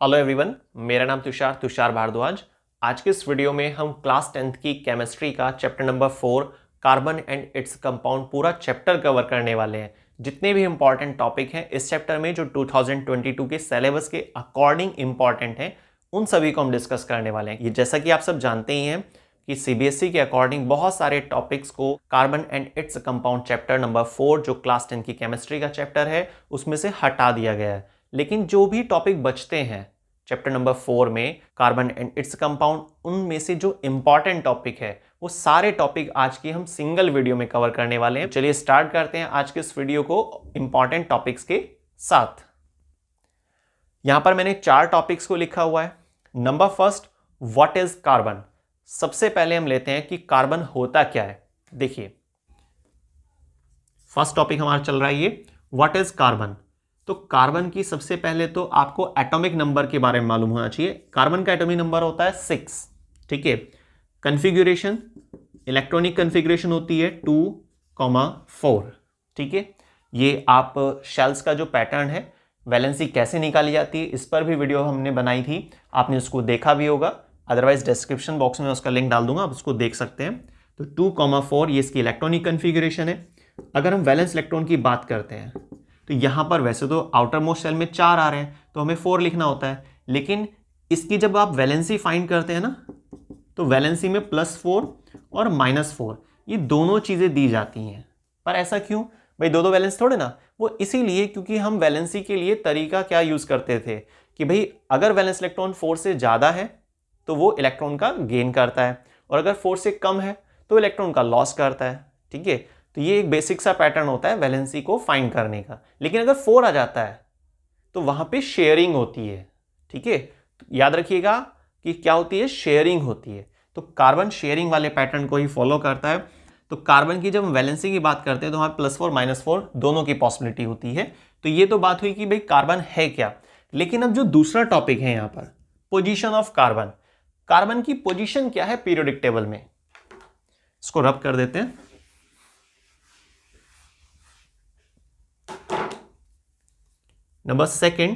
Hello everyone, मेरा नाम तुषार भारद्वाज। आज के इस वीडियो में हम क्लास 10th की केमिस्ट्री का chapter number 4 carbon and its compound पूरा चैप्टर कवर करने वाले हैं। जितने भी इंपॉर्टेंट टॉपिक हैं इस चैप्टर में जो 2022 के सिलेबस के अकॉर्डिंग इंपॉर्टेंट हैं उन सभी को हम डिस्कस करने वाले हैं। ये जैसा कि आप सब जानते ही हैं कि सीबीएसई के अकॉर्डिंग बहुत सारे टॉपिक्स को carbon and its compound chapter number 4 जो क्लास 10 की केमिस्ट्री का चैप्टर है उसमें से हटा दिया गया है। लेकिन जो भी टॉपिक बचते हैं चैप्टर नंबर 4 में कार्बन एंड इट्स कंपाउंड, उनमें से जो इंपॉर्टेंट टॉपिक है वो सारे टॉपिक आज की हम सिंगल वीडियो में कवर करने वाले हैं। चलिए स्टार्ट करते हैं आज के इस वीडियो को इंपॉर्टेंट टॉपिक्स के साथ। यहां पर मैंने 4 टॉपिक्स को लिखा हुआ है। Number first, what is carbon. सबसे पहले हम लेते हैं कि कार्बन होता क्या है। देखिए फर्स्ट टॉपिक हमारा चल रहा है ये व्हाट इज कार्बन। तो कार्बन की सबसे पहले तो आपको एटॉमिक नंबर के बारे में मालूम होना चाहिए। कार्बन का एटॉमिक नंबर होता है 6, ठीक है। कन्फिग्यूरेशन, इलेक्ट्रॉनिक कन्फिग्यूरेशन होती है 2,4, ठीक है। ये आप शेल्स का जो पैटर्न है, वैलेंसी कैसे निकाली जाती है, इस पर भी वीडियो हमने बनाई थी, आपने उसको देखा भी होगा। अदरवाइज डिस्क्रिप्शन बॉक्स में उसका लिंक डाल दूंगा, आप उसको देख सकते हैं। तो 2,4 ये इसकी इलेक्ट्रॉनिक कन्फिग्यूरेशन है। अगर हम वैलेंस इलेक्ट्रॉन की बात करते हैं तो यहां पर वैसे तो आउटर मोस्ट शेल में 4 आ रहे हैं तो हमें 4 लिखना होता है, लेकिन इसकी जब आप वैलेंसी फाइंड करते हैं ना तो वैलेंसी में +4 और -4 ये दोनों चीजें दी जाती हैं। पर ऐसा क्यों भाई, दो वैलेंस थोड़े ना, वो इसीलिए क्योंकि हम वैलेंसी के लिए तरीका क्या यूज करते थे कि भाई अगर वैलेंस इलेक्ट्रॉन 4 से ज्यादा है तो वो इलेक्ट्रॉन का गेन करता है, और अगर 4 से कम है तो इलेक्ट्रॉन का लॉस करता है, ठीक है। तो ये एक बेसिक सा पैटर्न होता है वैलेंसी को फाइंड करने का। लेकिन अगर 4 आ जाता है तो वहां पे शेयरिंग होती है, ठीक है। तो याद रखिएगा कि क्या होती है, शेयरिंग होती है। तो कार्बन शेयरिंग वाले पैटर्न को ही फॉलो करता है। तो कार्बन की जब हम वैलेंसी की बात करते हैं तो वहां +4 -4 दोनों की पॉसिबिलिटी होती है। तो ये तो बात हुई कि भाई कार्बन है क्या। लेकिन अब जो दूसरा टॉपिक है यहां पर, पोजीशन ऑफ कार्बन। कार्बन की पोजीशन क्या है पीरियोडिक टेबल में, इसको रब कर देते हैं। नंबर सेकंड,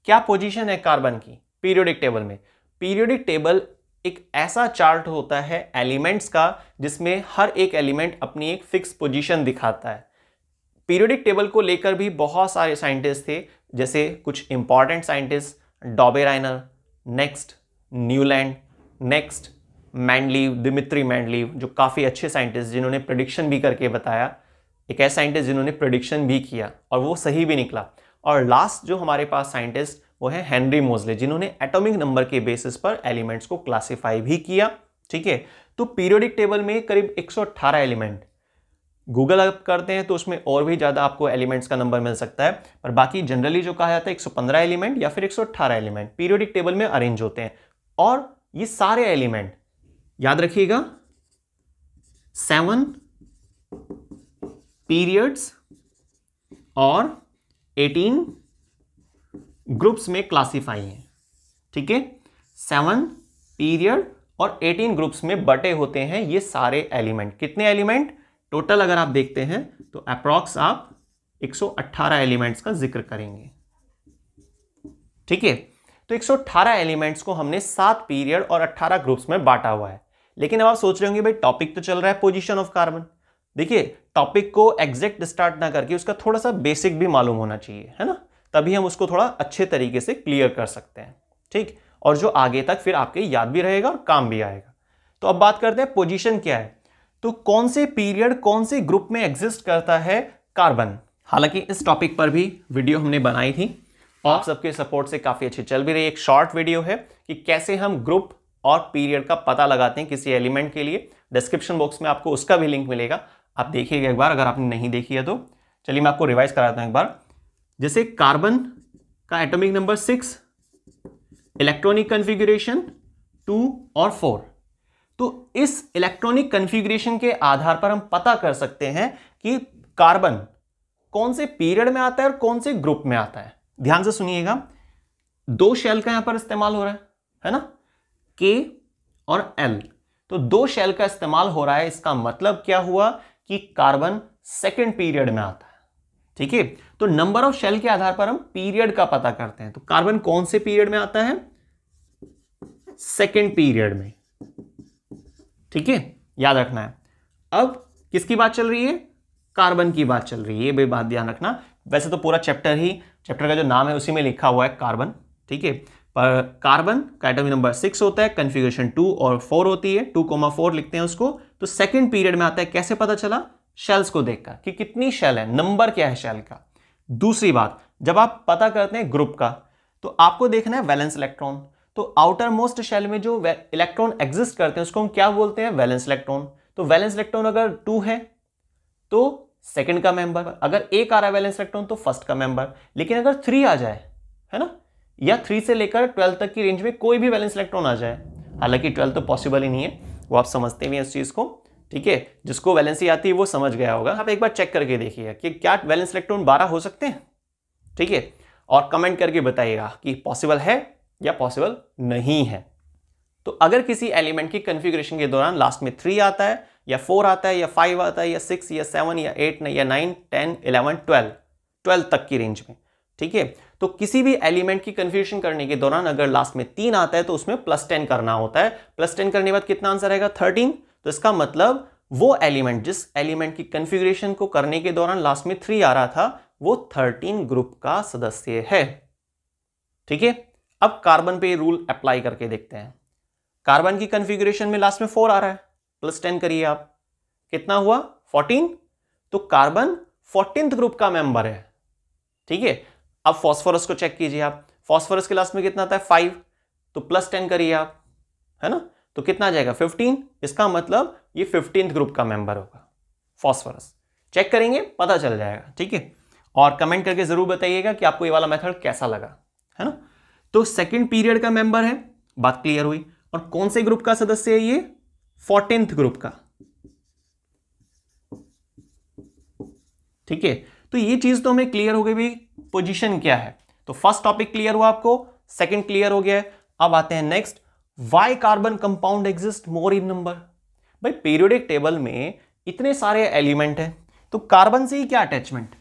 क्या पोजीशन है कार्बन की पीरियोडिक टेबल में। पीरियोडिक टेबल एक ऐसा चार्ट होता है एलिमेंट्स का जिसमें हर एक एलिमेंट अपनी एक फिक्स पोजीशन दिखाता है। पीरियोडिक टेबल को लेकर भी बहुत सारे साइंटिस्ट थे, जैसे कुछ important scientist Dobereiner, next Newland, next Mendeleev, Dmitri Mendeleev, जो काफ़ी अच्छे साइंटिस्ट जिन्होंने प्रेडिक्शन भी करके बताया। एक ऐसा साइंटिस्ट जिन्होंने प्रेडिक्शन भी किया और वो सही भी निकला। और लास्ट जो हमारे पास साइंटिस्ट वो है हेनरी मोजले, जिन्होंने एटॉमिक नंबर के बेसिस पर एलिमेंट्स को क्लासिफाई भी किया, ठीक है। तो पीरियोडिक टेबल में करीब 118 एलिमेंट, गूगल अप करते हैं तो उसमें और भी ज्यादा आपको एलिमेंट्स का नंबर मिल सकता है, पर बाकी जनरली जो कहा जाता है 115 एलिमेंट या फिर 118 एलिमेंट पीरियोडिक टेबल में अरेंज होते हैं। और ये सारे एलिमेंट याद रखिएगा 7 पीरियड्स और 18 ग्रुप्स में क्लासिफाई हैं, ठीक है। 7 पीरियड और 18 ग्रुप्स में बटे होते हैं ये सारे एलिमेंट। कितने एलिमेंट टोटल अगर आप देखते हैं तो अप्रॉक्स आप 118 एलिमेंट्स का जिक्र करेंगे, ठीक है। तो 118 एलिमेंट्स को हमने 7 पीरियड और 18 ग्रुप्स में बांटा हुआ है। लेकिन अब आप सोच रहे होंगे भाई टॉपिक तो चल रहा है पोजीशन ऑफ कार्बन। देखिए टॉपिक को एग्जैक्ट स्टार्ट ना करके उसका थोड़ा सा बेसिक भी मालूम होना चाहिए, है ना, तभी हम उसको थोड़ा अच्छे तरीके से क्लियर कर सकते हैं, ठीक। और जो आगे तक फिर आपके याद भी रहेगा और काम भी आएगा। तो अब बात करते हैं पोजीशन क्या है। तो कौन से पीरियड कौन से ग्रुप में एग्जिस्ट करता है कार्बन। हालांकि इस टॉपिक पर भी वीडियो हमने बनाई थी, आप सबके सपोर्ट से काफी अच्छी चल भी रही। एक शॉर्ट वीडियो है कि कैसे हम ग्रुप और पीरियड का पता लगाते हैं किसी एलिमेंट के लिए। डिस्क्रिप्शन बॉक्स में आपको उसका भी लिंक मिलेगा, आप देखिएगा एक बार अगर आपने नहीं देखी है तो। चलिए मैं आपको रिवाइज कराता हूं एक बार। जैसे कार्बन का एटॉमिक नंबर 6, इलेक्ट्रॉनिक कन्फिग्यूरेशन 2 और 4। तो इस इलेक्ट्रॉनिक कन्फिग्यूरेशन के आधार पर हम पता कर सकते हैं कि कार्बन कौन से पीरियड में आता है और कौन से ग्रुप में आता है। ध्यान से सुनिएगा, 2 शेल का यहां पर इस्तेमाल हो रहा है ना, K और L। तो 2 शेल का इस्तेमाल हो रहा है, इसका मतलब क्या हुआ कि कार्बन सेकंड पीरियड में आता है। ठीक है। तो नंबर ऑफ शेल के आधार पर हम पीरियड का पता करते हैं। तो कार्बन कौन से पीरियड में आता है? सेकेंड पीरियड में, ठीक है, याद रखना है। अब किसकी बात चल रही है? कार्बन की बात चल रही है, ये भी बात ध्यान रखना। वैसे तो पूरा चैप्टर का जो नाम है उसी में लिखा हुआ है कार्बन, ठीक है, पर कार्बन का एटॉमिक नंबर 6 होता है, कन्फिगरेशन 2 और 4 होती है, 2,4 लिखते हैं उसको। तो सेकेंड पीरियड में आता है। कैसे पता चला? शेल्स को देखकर कि कितनी शेल है, नंबर क्या है शेल का। दूसरी बात, जब आप पता करते हैं ग्रुप का तो आपको देखना है वैलेंस इलेक्ट्रॉन। तो आउटर मोस्ट शेल में जो इलेक्ट्रॉन एग्जिस्ट करते हैं उसको हम क्या बोलते हैं? Valence electron. तो वैलेंस इलेक्ट्रॉन अगर 2 है तो सेकंड का मेंबर, अगर एक आ रहा है वैलेंस इलेक्ट्रॉन तो फर्स्ट का मेंबर। लेकिन अगर 3 आ जाए, है ना, या 3 से लेकर 12 तक की रेंज में कोई भी वैलेंस इलेक्ट्रॉन आ जाए, हालांकि 12 तो पॉसिबल ही नहीं है, वो आप समझते भी हैं इस चीज को, ठीक है, जिसको वैलेंसी आती है वो समझ गया होगा। आप एक बार चेक करके देखिए कि क्या वैलेंस इलेक्ट्रॉन 12 हो सकते हैं, ठीक है, और कमेंट करके बताइएगा कि पॉसिबल है या पॉसिबल नहीं है। तो अगर किसी एलिमेंट की कन्फिगरेशन के दौरान लास्ट में 3 आता है या 4 आता है या 5 आता है या 6 या 7 या 8 या 9, 10, 11, 12 तक की रेंज में, ठीक है, तो किसी भी एलिमेंट की कन्फिगरेशन करने के दौरान अगर लास्ट में 3 आता है तो उसमें +10 करना होता है। +10 करने के बाद कितना आंसर आएगा? 13। तो इसका मतलब वो एलिमेंट, जिस एलिमेंट की कन्फिगरेशन को करने के दौरान लास्ट में 3 आ रहा था, वो 13 ग्रुप का सदस्य है, ठीक है। अब कार्बन पे रूल अप्लाई करके देखते हैं। कार्बन की कन्फिगरेशन में लास्ट में 4 आ रहा है, +10 करिए आप, कितना हुआ? 14। तो कार्बन 14th ग्रुप का मेंबर है, ठीक है। अब फास्फोरस को चेक कीजिए आप, फास्फोरस के लास्ट में कितना आता है? 5। तो +10 करिए आप, है ना, तो कितना आ जाएगा? 15। इसका मतलब ये 15th ग्रुप का मेंबर होगा फास्फोरस। चेक करेंगे, पता चल जाएगा, ठीक है। और कमेंट करके जरूर बताइएगा कि आपको ये वाला मेथड कैसा लगा, है ना। तो सेकंड पीरियड का मेंबर है, बात क्लियर हुई। और कौन से ग्रुप का सदस्य है ये? 14th ग्रुप का, ठीक है। तो ये चीज तो हमें क्लियर हो गई भी, पोजीशन क्या है। तो फर्स्ट टॉपिक क्लियर हुआ आपको, सेकंड क्लियर हो गया है। अब आते हैं next, why carbon compound exist more in number. भाई पीरियोडिक टेबल में इतने सारे एलिमेंट हैं, तो कार्बन से ही क्या अटैचमेंट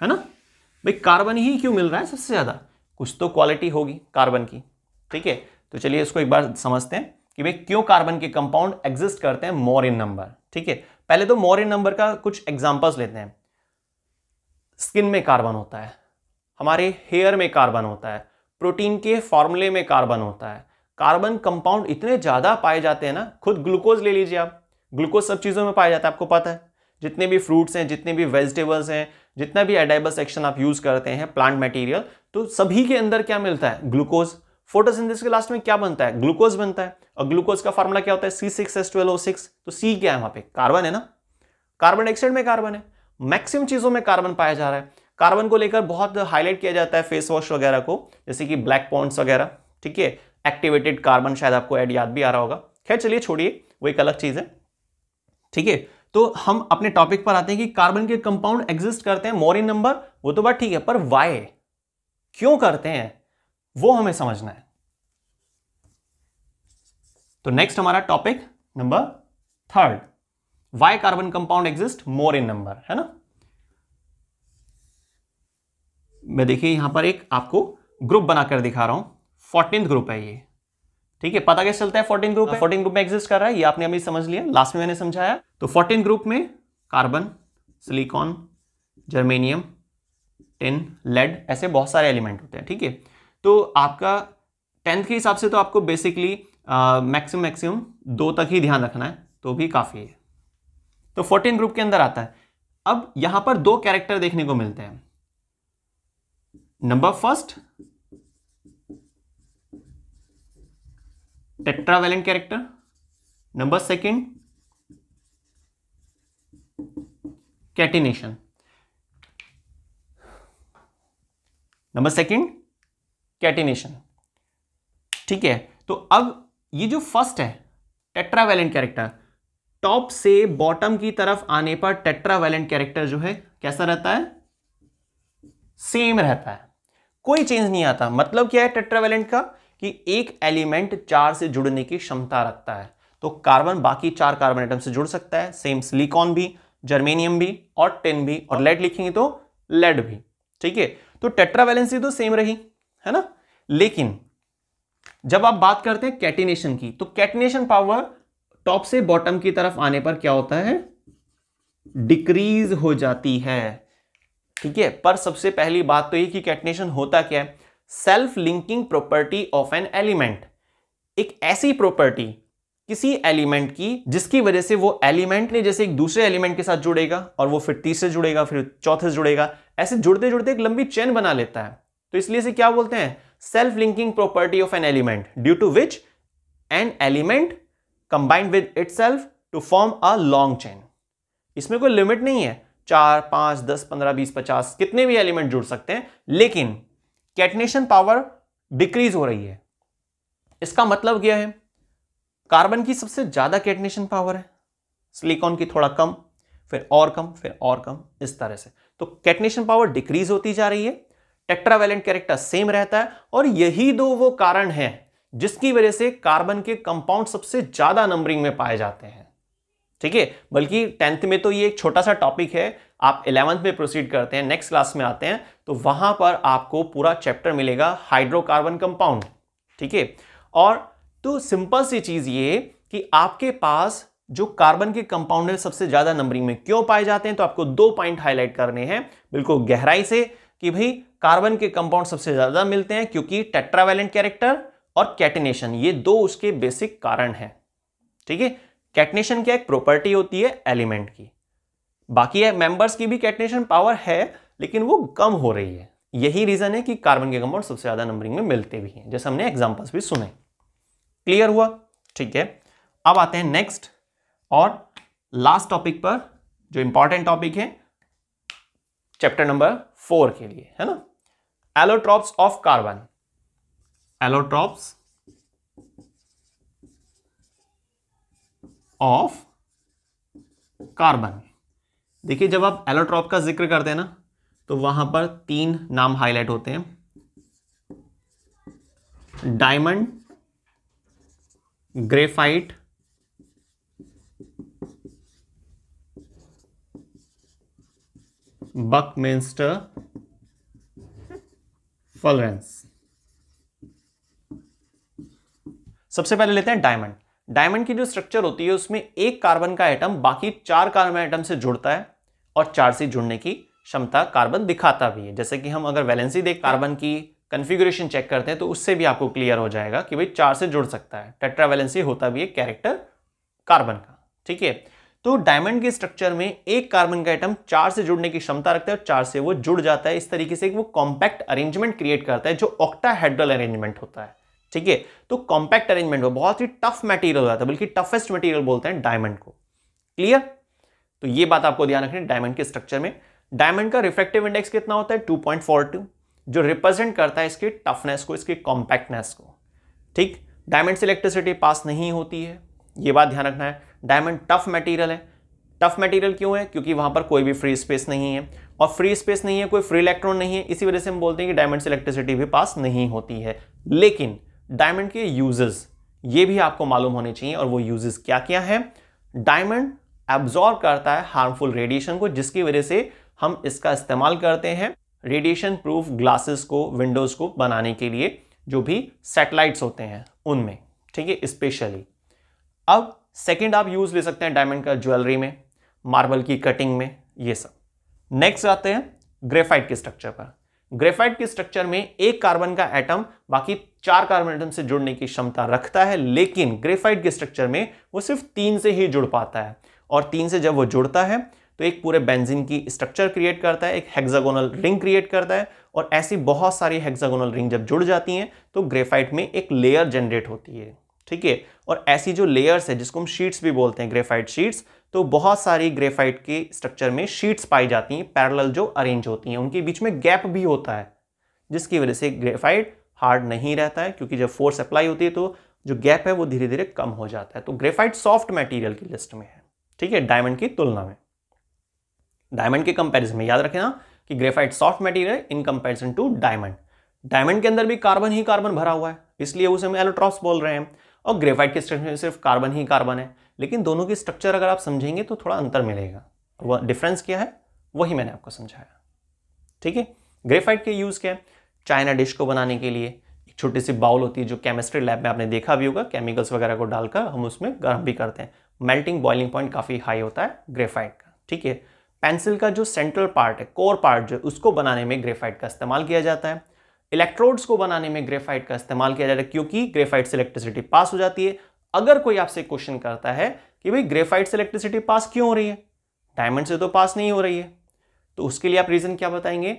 है ना, भाई कार्बन ही क्यों मिल रहा है सबसे ज्यादा? कुछ तो क्वालिटी होगी कार्बन की, ठीक है। तो चलिए इसको एक बार समझते हैं कि भाई क्यों कार्बन के कंपाउंड एग्जिस्ट करते हैं मोर इन नंबर, ठीक है। पहले तो मोर इन नंबर का कुछ एग्जांपल्स लेते हैं। स्किन में कार्बन होता है, हमारे हेयर में कार्बन होता है, प्रोटीन के फॉर्मूले में कार्बन होता है। कार्बन कंपाउंड इतने ज्यादा पाए जाते हैं ना, खुद ग्लूकोज ले लीजिए आप, ग्लूकोज सब चीजों में पाया जाता है, आपको पता है। जितने भी फ्रूट्स हैं, जितने भी वेजिटेबल्स हैं, जितना भी एडाइबल सेक्शन आप यूज करते हैं प्लांट मटेरियल, तो सभी के अंदर क्या मिलता है? ग्लूकोज। फोटोसिंथेसिस के लास्ट में क्या बनता है? ग्लूकोज बनता है। और ग्लूकोज का फार्मूला क्या होता है? C6H12O6। तो C क्या है वहां पे? कार्बन है ना, कार्बन डाइऑक्साइड में कार्बन है। मैक्सिमम चीजों में कार्बन पाया जा रहा है। कार्बन को लेकर बहुत हाईलाइट किया जाता है फेस वॉश वगैरह को, जैसे कि ब्लैक पॉन्ड्स वगैरह, ठीक है। एक्टिवेटेड कार्बन, शायद आपको ऐड याद भी आ रहा होगा। खैर चलिए छोड़िए, वो एक अलग चीज है, ठीक है। तो हम अपने टॉपिक पर आते हैं कि कार्बन के कंपाउंड एग्जिस्ट करते हैं मोर इन नंबर, वो तो बात ठीक है, पर व्हाई, क्यों करते हैं, वो हमें समझना है। तो नेक्स्ट हमारा topic number 3, why carbon compound exist more in number, है ना। मैं देखिए यहां पर एक आपको ग्रुप बनाकर दिखा रहा हूं, 14th ग्रुप है ये, ठीक है। पता कैसे चलता है 14th ग्रुप है? 14th ग्रुप में एग्जिस्ट कर रहा है, ये आपने अभी समझ लिया, लास्ट में मैंने समझाया। तो 14th ग्रुप में carbon, silicon, germanium, tin, lead, ऐसे बहुत सारे एलिमेंट होते हैं, ठीक है। तो आपका 10th के हिसाब से तो आपको बेसिकली मैक्सिमम 2 तक ही ध्यान रखना है, तो भी काफी है। तो 14th ग्रुप के अंदर आता है। अब यहां पर 2 कैरेक्टर देखने को मिलते हैं। Number first, tetravalent character. Number second, catenation. Number second, catenation, ठीक है। तो अब ये जो फर्स्ट है टेट्रावैलेंट कैरेक्टर, टॉप से बॉटम की तरफ आने पर टेट्रावैलेंट कैरेक्टर जो है कैसा रहता है? सेम रहता है, कोई चेंज नहीं आता। मतलब क्या है टेट्रावैलेंट का? कि एक एलिमेंट 4 से जुड़ने की क्षमता रखता है। तो कार्बन बाकी 4 कार्बन एटम से जुड़ सकता है, सेम सिलिकॉन भी, जर्मेनियम भी और टिन भी, और लेड लिखेंगे तो लेड भी, ठीक है। तो टेट्रावैलेंसी तो सेम रही, है ना, लेकिन जब आप बात करते हैं कैटिनेशन की, तो कैटिनेशन पावर टॉप से बॉटम की तरफ आने पर क्या होता है, डिक्रीज हो जाती है, ठीक है। पर सबसे पहली बात तो ये कि कैटिनेशन होता क्या है, self linking property of an element, एक ऐसी प्रॉपर्टी किसी एलिमेंट की जिसकी वजह से वो एलिमेंट ने जैसे एक दूसरे एलिमेंट के साथ जुड़ेगा और वो फिर तीसरे जुड़ेगा, फिर चौथे से जुड़ेगा, ऐसे जुड़ते जुड़ते एक लंबी चेन बना लेता है। तो इसलिए इसे क्या बोलते हैं, self linking property of an element, due to which an element combined with itself to form a long chain. इसमें कोई लिमिट नहीं है, 4, 5, 10, 15, 20, 50 कितने भी एलिमेंट जुड़ सकते हैं, लेकिन कैटिनेशन पावर डिक्रीज हो रही है। इसका मतलब क्या है, कार्बन की सबसे ज्यादा कैटिनेशन पावर है, सिलिकॉन की थोड़ा कम, फिर और कम, फिर और कम, इस तरह से। तो कैटिनेशन पावर डिक्रीज होती जा रही है, टेट्रावैलेंट कैरेक्टर सेम रहता है, और यही दो वो कारण है जिसकी वजह से कार्बन के कंपाउंड सबसे ज्यादा नंबरिंग में पाए जाते हैं, ठीक है। बल्कि 10th में तो ये एक छोटा सा टॉपिक है, आप 11th में प्रोसीड करते हैं, नेक्स्ट क्लास में आते हैं तो वहां पर आपको पूरा चैप्टर मिलेगा हाइड्रोकार्बन कंपाउंड, ठीक है। और तो सिंपल सी चीज ये कि आपके पास जो कार्बन के कंपाउंड है सबसे ज्यादा नंबरिंग में क्यों पाए जाते हैं, तो आपको 2 पॉइंट हाईलाइट करने हैं बिल्कुल गहराई से कि भाई कार्बन के कंपाउंड सबसे ज्यादा मिलते हैं क्योंकि टेट्रावैलेंट कैरेक्टर और कैटिनेशन, ये दो उसके बेसिक कारण हैं, ठीक है। कैटिनेशन क्या एक प्रॉपर्टी होती है एलिमेंट की, बाकी मेंबर्स की भी कैटिनेशन पावर है लेकिन वो कम हो रही है। यही रीजन है कि कार्बन के कंपाउंड सबसे ज्यादा नंबरिंग में मिलते भी हैं, जैसे हमने एग्जांपल्स भी सुने। क्लियर हुआ, ठीक है। अब आते हैं नेक्स्ट और लास्ट टॉपिक पर, जो इंपॉर्टेंट टॉपिक है चैप्टर नंबर 4 के लिए, है ना, allotropes of carbon. Allotropes of carbon. देखिए जब आप एलोट्रॉप का जिक्र करते हैं ना तो वहां पर 3 नाम हाईलाइट होते हैं, डायमंड, ग्रेफाइट, बकमिंस्टर, फॉलरेंस। सबसे पहले लेते हैं डायमंड। डायमंड की जो स्ट्रक्चर होती है उसमें एक कार्बन का एटम बाकी 4 कार्बन एटम से जुड़ता है और 4 से जुड़ने की क्षमता कार्बन दिखाता भी है। जैसे कि हम अगर वैलेंसी देख कार्बन की कॉन्फ़िगरेशन चेक करते हैं तो उससे भी आपको क्लियर हो जाएगा कि भाई 4 से जुड़ सकता है। टेट्रावैलेंसी होता भी है कैरेक्टर कार्बन का, ठीक है। तो डायमंड के स्ट्रक्चर में एक कार्बन का एटम 4 से जुड़ने की क्षमता रखता है और 4 से वो जुड़ जाता है। इस तरीके से वो कॉम्पैक्ट अरेंजमेंट क्रिएट करता है जो ऑक्टाहेड्रल अरेंजमेंट होता है, ठीक है। तो कॉम्पैक्ट अरेंजमेंट वो बहुत ही टफ मटेरियल होता है, बल्कि टफेस्ट मटेरियल बोलते हैं डायमंड को। क्लियर, तो ये बात आपको ध्यान रखनी है। डायमंड के स्ट्रक्चर में डायमंड का रिफ्रैक्टिव इंडेक्स कितना होता है 2.42, जो रिप्रेजेंट करता है इसके टफनेस को, इसके कॉम्पैक्टनेस को, ठीक। डायमंड से इलेक्ट्रिसिटी पास नहीं होती है, ये बात ध्यान रखना है। डायमंड टफ मटेरियल है। टफ मटेरियल क्यों है, क्योंकि वहां पर कोई भी फ्री स्पेस नहीं है, और फ्री स्पेस नहीं है, कोई फ्री इलेक्ट्रॉन नहीं है, इसी वजह से हम बोलते हैं कि डायमंड से इलेक्ट्रिसिटी भी पास नहीं होती है। लेकिन डायमंड के यूजेस ये भी आपको मालूम होने चाहिए, और वो यूजेस क्या क्या है। डायमंड एब्जॉर्ब करता है हार्मफुल रेडिएशन को, जिसकी वजह से हम इसका इस्तेमाल करते हैं रेडिएशन प्रूफ ग्लासेस को, विंडोज को बनाने के लिए, जो भी सैटेलाइट्स होते हैं उनमें, ठीक है, स्पेशली। अब सेकंड आप यूज ले सकते हैं डायमंड का ज्वेलरी में, मार्बल की कटिंग में, ये सब। नेक्स्ट आते हैं ग्रेफाइट के स्ट्रक्चर पर। ग्रेफाइट के स्ट्रक्चर में एक कार्बन का एटम बाकी 4 कार्बन एटम से जुड़ने की क्षमता रखता है, लेकिन ग्रेफाइट के स्ट्रक्चर में वो सिर्फ 3 से ही जुड़ पाता है, और 3 से जब वो जुड़ता है तो एक पूरे बेंजीन की स्ट्रक्चर क्रिएट करता है, एक हेक्सागोनल रिंग क्रिएट करता है, और ऐसी बहुत सारी हेक्सागोनल रिंग जब जुड़ जाती हैं तो ग्रेफाइट में एक लेयर जनरेट होती है, ठीक है। और ऐसी जो लेयर्स है जिसको हम शीट्स भी बोलते हैं, ग्रेफाइट शीट्स, तो बहुत सारी ग्रेफाइट के स्ट्रक्चर में शीट्स पाई जाती हैं पैरेलल जो अरेंज होती हैं, उनके बीच में गैप भी होता है, जिसकी वजह से ग्रेफाइट हार्ड नहीं रहता है, क्योंकि जब फोर्स अप्लाई होती है तो जो गैप है वो धीरे धीरे कम हो जाता है। तो ग्रेफाइट सॉफ्ट मटेरियल की लिस्ट में है, ठीक है, डायमंड की तुलना में। डायमंड के कंपैरिजन में याद रखना कि graphite soft material in comparison to diamond. Diamond के अंदर भी कार्बन ही कार्बन भरा हुआ है, इसलिए उसे हम एलोट्रॉप्स बोल रहे हैं, और ग्रेफाइट के स्ट्रक्चर में सिर्फ कार्बन ही कार्बन है। लेकिन दोनों की स्ट्रक्चर अगर आप समझेंगे तो थोड़ा अंतर मिलेगा, वो डिफरेंस क्या है वही मैंने आपको समझाया। ठीक है। ग्रेफाइट के यूज क्या है? चाइना डिश को बनाने के लिए एक छोटी सी बाउल होती है जो केमिस्ट्री लैब में आपने देखा भी होगा, केमिकल्स वगैरह को डालकर हम उसमें गर्म भी करते हैं। मेल्टिंग बॉइलिंग पॉइंट काफी हाई होता है ग्रेफाइट का, ठीक है। पेंसिल का जो सेंट्रल पार्ट है, कोर पार्ट जो, उसको बनाने में ग्रेफाइट का इस्तेमाल किया जाता है। इलेक्ट्रोड्स को बनाने में ग्रेफाइट का इस्तेमाल किया जाता है क्योंकि ग्रेफाइट से इलेक्ट्रिसिटी पास हो जाती है। अगर कोई आपसे क्वेश्चन करता है कि भाई ग्रेफाइट से इलेक्ट्रिसिटी पास क्यों हो रही है, डायमंड से तो पास नहीं हो रही है, तो उसके लिए आप रीजन क्या बताएंगे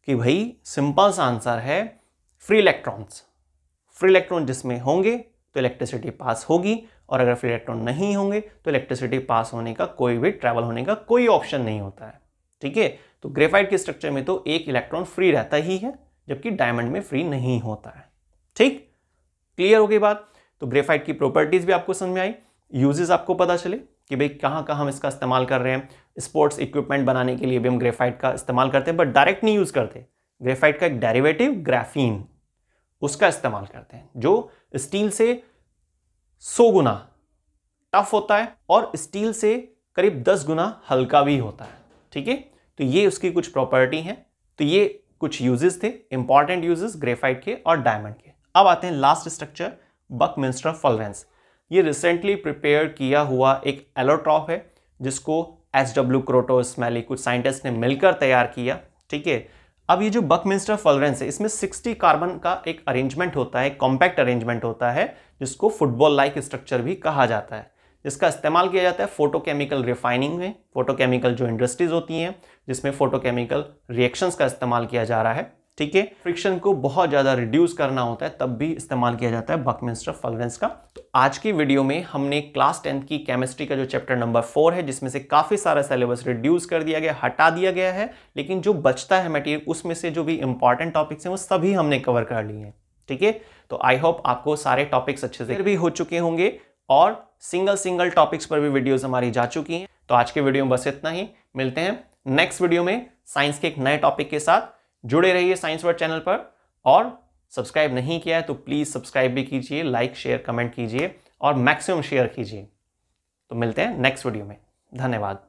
कि भाई सिंपल सा आंसर है फ्री इलेक्ट्रॉन्स। फ्री इलेक्ट्रॉन जिसमें होंगे तो इलेक्ट्रिसिटी पास होगी, और अगर फ्री इलेक्ट्रॉन नहीं होंगे तो इलेक्ट्रिसिटी पास होने का कोई भी, ट्रैवल होने का कोई ऑप्शन नहीं होता है, ठीक है। तो ग्रेफाइट के स्ट्रक्चर में तो एक इलेक्ट्रॉन फ्री रहता ही है, जबकि डायमंड में फ्री नहीं होता है, ठीक। क्लियर हो गई बात? तो ग्रेफाइट की प्रॉपर्टीज भी आपको समझ में आई, यूजेस आपको पता चले कि भाई कहाँ कहाँ हम इसका इस्तेमाल कर रहे हैं। स्पोर्ट्स इक्विपमेंट बनाने के लिए भी हम ग्रेफाइट का इस्तेमाल करते हैं, बट डायरेक्ट नहीं यूज करते। ग्रेफाइट का एक डेरिवेटिव ग्राफीन, उसका इस्तेमाल करते हैं, जो स्टील से 100 गुना टफ होता है और स्टील से करीब 10 गुना हल्का भी होता है, ठीक है। तो ये उसकी कुछ प्रॉपर्टी है। तो ये कुछ यूजेस थे, इंपॉर्टेंट यूजेस ग्रेफाइट के और डायमंड के। अब आते हैं लास्ट स्ट्रक्चर, बकमिंस्टर फुलरेंस। ये रिसेंटली प्रिपेयर किया हुआ एक एलोट्रॉप है जिसको SW क्रोटो स्मेली कुछ साइंटिस्ट ने मिलकर तैयार किया, ठीक है। अब ये जो बकमिंस्टर फुलरेंस है, इसमें 60 कार्बन का एक अरेंजमेंट होता है, कॉम्पैक्ट अरेंजमेंट होता है, जिसको फुटबॉल लाइक स्ट्रक्चर भी कहा जाता है, जिसका इस्तेमाल किया जाता है फोटोकेमिकल रिफाइनिंग में। फोटोकेमिकल जो इंडस्ट्रीज होती हैं जिसमें फोटोकेमिकल रिएक्शंस का इस्तेमाल किया जा रहा है, ठीक है। फ्रिक्शन को बहुत ज़्यादा रिड्यूस करना होता है, तब भी इस्तेमाल किया जाता है बकमिंस्टर फुलरेंस का। तो आज की वीडियो में हमने क्लास 10th की केमिस्ट्री का जो चैप्टर नंबर 4 है, जिसमें से काफ़ी सारा सिलेबस रिड्यूस कर दिया गया, हटा दिया गया है, लेकिन जो बचता है मटेरियल उसमें से जो भी इंपॉर्टेंट टॉपिक्स हैं वो सभी हमने कवर कर लिए हैं, ठीक है। तो आई होप आपको सारे टॉपिक्स अच्छे से भी हो चुके होंगे और सिंगल टॉपिक्स पर भी वीडियोस हमारी जा चुकी हैं। तो आज के वीडियो में बस इतना ही, मिलते हैं नेक्स्ट वीडियो में साइंस के एक नए टॉपिक के साथ। जुड़े रहिए साइंस वर्ड चैनल पर, और सब्सक्राइब नहीं किया है तो प्लीज सब्सक्राइब भी कीजिए, लाइक शेयर कमेंट कीजिए और मैक्सिमम शेयर कीजिए। तो मिलते हैं नेक्स्ट वीडियो में, धन्यवाद।